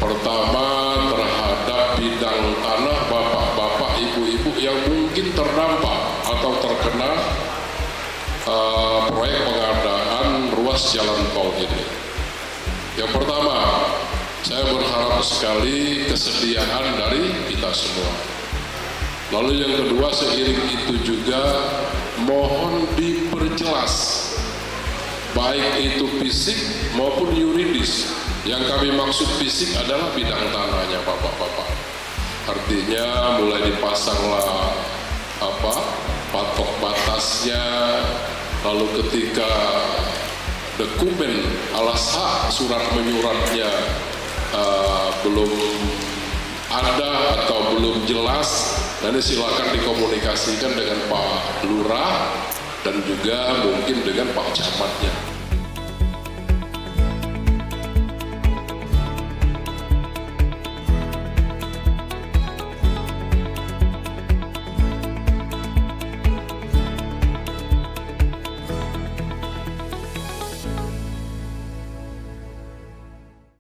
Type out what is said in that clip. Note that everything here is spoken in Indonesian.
Pertama, terhadap bidang tanah bapak-bapak, ibu-ibu yang mungkin terdampak atau terkena proyek pengadaan ruas jalan tol ini. Yang pertama, saya berharap sekali kesediaan dari kita semua. Lalu yang kedua, seiring itu juga mohon diperjelas, baik itu fisik maupun yuridis. Yang kami maksud fisik adalah bidang tanahnya bapak-bapak. Artinya mulai dipasanglah patok batasnya, lalu ketika dokumen alas hak surat menyuratnya belum ada atau belum jelas, nanti silakan dikomunikasikan dengan Pak Lurah dan juga mungkin dengan Pak Camatnya.